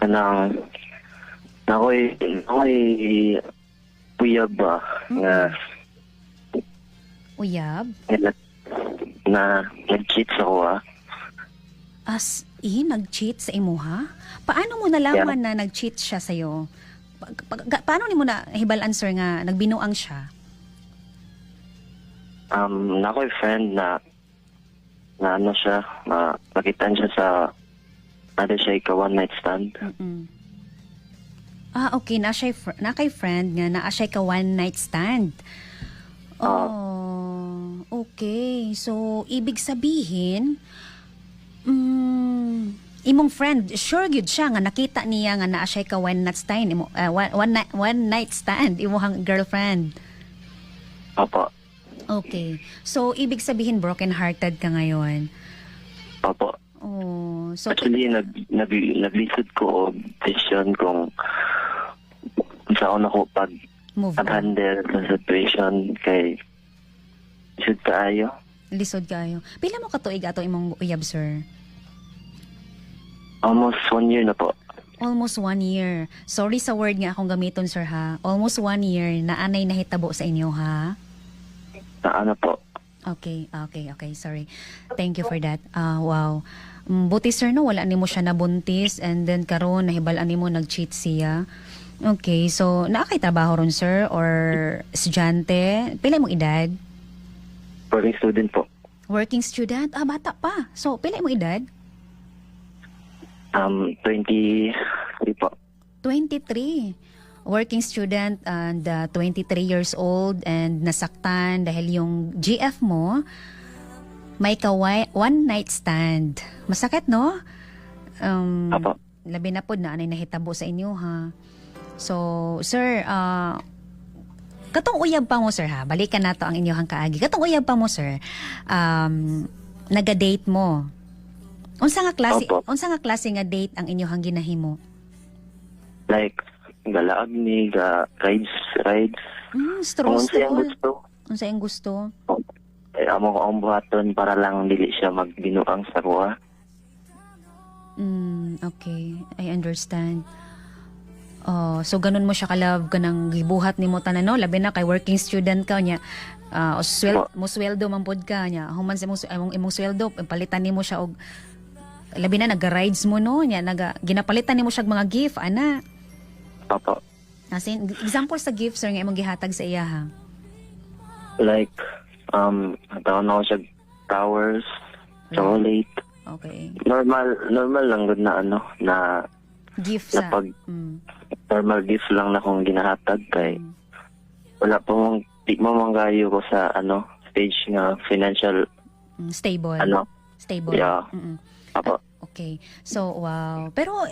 kanang nakoy uyab ba nga Uyab? na nag-cheat sa ko As in, nag-cheat sa imuha? Paano mo nalaman na nag-cheat siya sa'yo? Paano ni mo na hibalan, sir, nga nagbinuang siya? Nakoy friend na ano siya, nakitaan siya sa siya ika one night stand. Mm-mm. Okay. Na kay friend nga na siya ka one night stand. Okay. So, ibig sabihin, imong friend, sure gyud siya nga nakita niya nga naa siya ka one night stand, one night stand, imong girlfriend. Opo. Okay. So, ibig sabihin broken-hearted ka ngayon. Opo. So Actually, naglisod ko og decision kung saan ako move on. handle sa situation kay should kaayo. Lisod kayo. Pila mo katuig ato imong uyab, sir? Almost 1 year na po. Almost 1 year. Sorry sa word nga akong gamiton, sir, ha? Almost 1 year na anay nahitabo sa inyo, ha? Na ano po. Okay. Sorry. Thank you for that. Wow. Buti, sir, no? Wala ni mo siya nabuntis and then karon nahibalaan ni mo nag-cheat siya. Okay. So, naa kay trabaho ron, sir? Or estudyante? Pila mong edad? Working student po. Working student? Bata pa. So, pila mong edad? 23 po. 23. Working student and 23 years old and nasaktan dahil yung GF mo may one night stand. Masakit, no? Apo. Labi na po na anay nahitabo sa inyo, ha? So, sir, katong uyab pa mo, sir, ha? Balikan nato ang inyohang kaagi. Katong uyab pa mo, sir, naga-date mo. Unsa nga klase nga date ang inyohang ginahimo? Like, galaag ni, rides. Stroll. Unsa ang gusto? Amo ko ang buhaton para lang dili siya magbinuang sa kuha. Okay. I understand. So ganun mo siya ka-love ka ng gibuhat ni mo tanan, no? Labi na kay working student ka niya. Mo sweldo man pod ka niya. Human sa imong sweldo, palitan nimo siya og labi na naga-rides mo, no? Niya ginapalitan nimo siya og mga gift, ana. Opo. As in, example sa gift, sir, nga imong gihatag sa iya, ha? Like, tawon ako siya towers, chocolate. Okay. Normal lang gud na ano, na Gift sa... normal gift lang na kung ginahatag kay wala pa mong, di mo manggayo ko sa ano, stage nga financial stable. ano. Stable. Yeah. Apo. Okay. So, wow. Pero,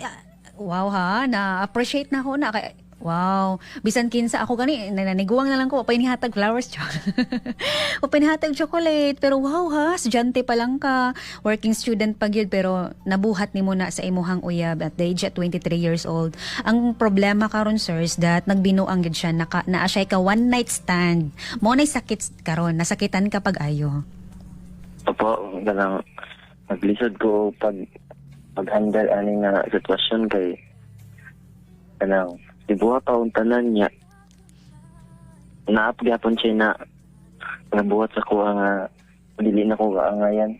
wow, ha, na-appreciate na ako na. Wow. Bisan kinsa ako gani, nananiguang na lang ko, painihatag flowers, painihatag chocolate. Pero wow, ha, estudyante pa lang ka. Working student pa gyud pero nabuhat ni mo na sa imuhang uyab at the age at 23 years old. Ang problema karon, sir, is that nagbinuang gyud siya, naa siya ka one night stand. Mo nay sakit karon, nasakitan ka pag ayo. Opo, ganang naglisod ko pag-handle ani nga sitwasyon kay ganang dibuhat taon tanan niya. Naapgyapon siya na nabuhat sa kuha nga dili na ko kaangayan.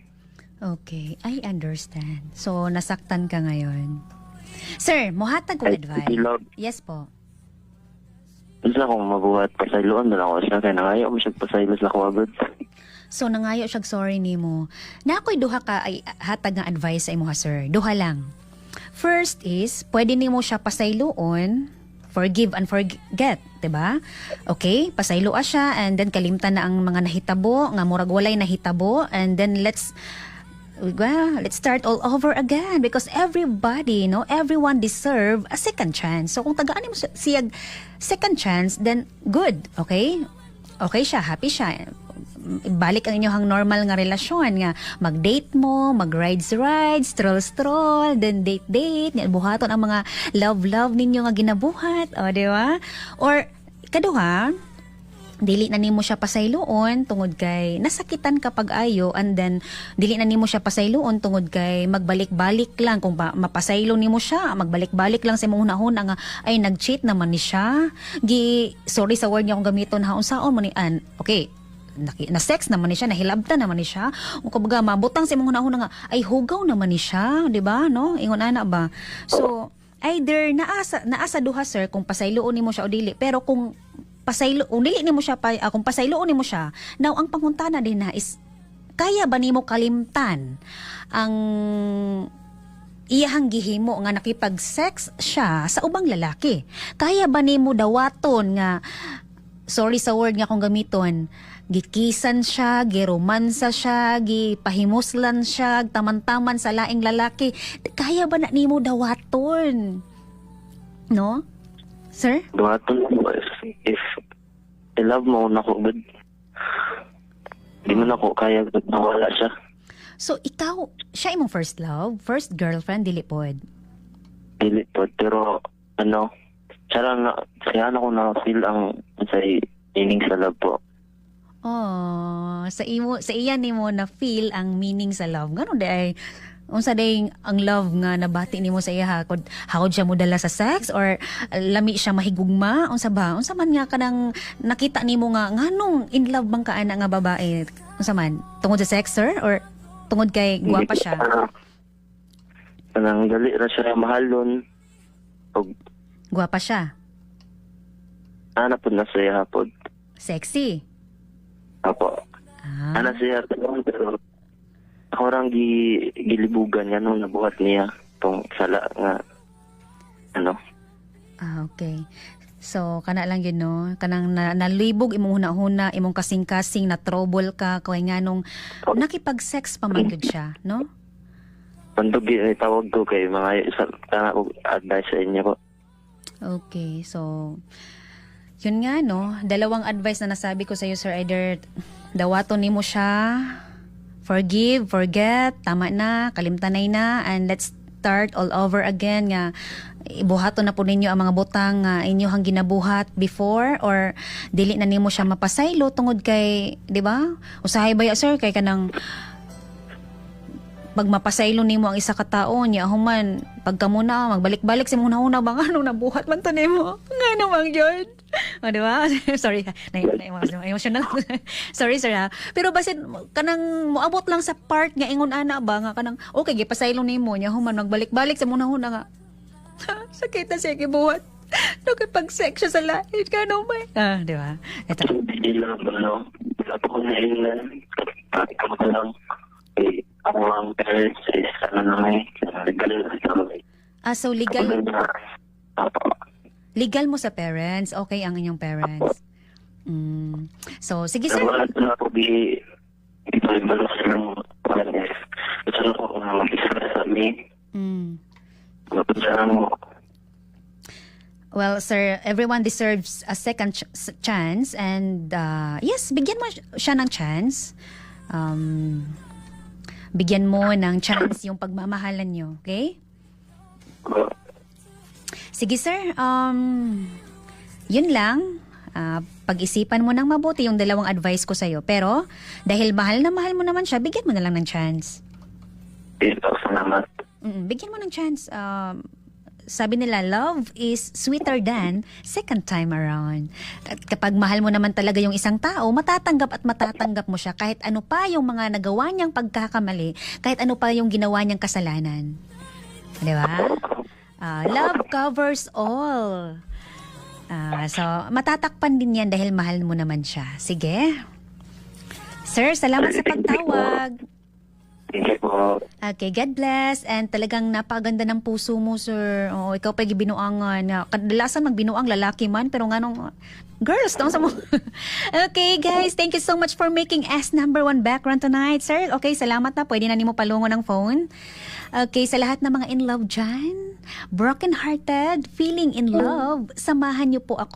Okay, I understand. So, nasaktan ka ngayon. Sir, mohatag ko advice. Yes po. Isa ko mabuhat, pasayloan na lang ako siya kaya nangayo mo siya pasaylos na ko agad. So, nangayo siya sorry ni mo. Na ako'y duha ka ay hatag nga advice sa imo, ha, sir. Duha lang. First is, pwede ni mo siya pasayloon, forgive and forget, 'di ba? Okay, pasayloa siya and then kalimtan na ang mga nahitabo, nga murag walay nahitabo and then let's start all over again because everybody, no, everyone deserve a second chance. So kung tagaan mo siya second chance, then good, okay? Okay siya, happy siya. Balik ang inyong normal nga relasyon nga mag-date mo, mag-rides, stroll, then date, buhaton ang mga love ninyo nga ginabuhat, o di ba? Or kaduha, dili na nimo siya pasayloon tungod kay nasakitan kapag ayo, and then dili na nimo siya pasayloon tungod kay magbalik-balik lang kung mapasaylo nimo siya, magbalik-balik lang sa imong hunahuna nga ay nag-cheat naman ni siya, sorry sa word niya kung gamiton ha, unsaon mo ni okay, na sex naman ni siya, nahilabta naman ni siya, o kumbaga mabutang sa imong hunahuna nga ay hugaw naman ni siya, di ba, no, ingon ana ba? So either naasa duha sir kung pasayloon nimo siya o dili, pero kung dili nimo siya kung pasayloon nimo siya, now ang pangutana din na is kaya ba nimo kalimtan ang iyahang gihimo nga nakipag-sex siya sa ubang lalaki? Kaya ba nimo dawaton nga, sorry sa word nga kung gamiton, gikisan siya, giromansa siya, gipahimuslan siya, taman-taman sa laing lalaki? Kaya ba na nimo dawaton? No? Sir? Duhaton mo if I love mo na ko, good. Di mo na ko kaya nawala siya. So, ikaw, siya imong first love? First girlfriend, dili pod? Dili po, pero siya na ko na-feel ang sa meaning sa love po. Oh, sa iya nimo na feel ang meaning sa love. Ganun di ay unsa day ang love nga nabati nimo sa iya, hakod siya mo dala sa sex or lami siya mahigugma, unsa man nga kanang nakita nimo nga nganong in love bang ka ana nga babae, unsa man tungod sa sex sir or tungod kay guwapa siya? Kanang dali ra siya mahalon og guwapa siya, ana pud na siya hapon. sexy. Apo. Ana siya pero ako rang gilibugan niya nung nabuhat niya tong sala nga okay. So kana lang yun no, kanang nalibog imong hunahuna, imong kasing-kasing na trouble ka kay nganong nakipag-sex pa man gyud siya, no? Pandugi tawag ko kay mga isa og advice sa inyo po. Okay, so yun nga no, dalawang advice na nasabi ko sa iyo sir, either dawaton nimo siya, forgive, forget, tama na, kalimtanay na, and let's start all over again nga ibuhaton na po ninyo ang mga butang nga inyohang ginabuhat before, or dili na nimo siya mapasaylo tungod kay, di ba? Usahay ba ya sir kay kanang pag mapasaylo nimo ang isa ka tawo niya human pagka muna magbalik-balik sa muna bang anong nabuhat man to nimo ngano mang yun, o di ba? Sorry emotional. Sorry sir ha, pero basit kanang moabot lang sa part nga ingon ana ba nga kanang okay gipasaylo nimo niya human magbalik-balik sa muna nga sakit na siya gibuhat nakipag-sex siya sa lahat kano ba di ba? Ito Hindi lang wala po ko na ilan ako ko lang ako ang parents is legal so legal mo sa parents, okay ang inyong parents. So sige sir, wala na po ibalo sa ng gusto na ko mag-express sa me mo. Well, sir, everyone deserves a second chance, and yes, bigyan mo siya ng chance. Bigyan mo ng chance yung pagmamahalan nyo, okay? Sige sir, yun lang. Pag-isipan mo ng mabuti yung dalawang advice ko sa'yo. Pero, dahil mahal na mahal mo naman siya, bigyan mo na lang ng chance. Salamat. Bigyan mo ng chance. Sabi nila, love is sweeter than second time around. At kapag mahal mo naman talaga yung isang tao, matatanggap at matatanggap mo siya kahit ano pa yung mga nagawa niyang pagkakamali, kahit ano pa yung ginawa niyang kasalanan. Di ba? Love covers all. So, matatakpan din yan dahil mahal mo naman siya. Sige. Sir, salamat sa pagtawag. Okay, God bless. And talagang napaganda ng puso mo, sir. Oo, ikaw pa gibinuangan. Kadalasan magbinuang lalaki man, pero nganong girls, tawag sa mo. Okay, guys, thank you so much for making S number 1 background tonight, sir. Okay, salamat na. Pwede na nimo palungo ng phone. Okay, sa lahat ng mga in love dyan, broken-hearted, feeling in love, samahan niyo po ako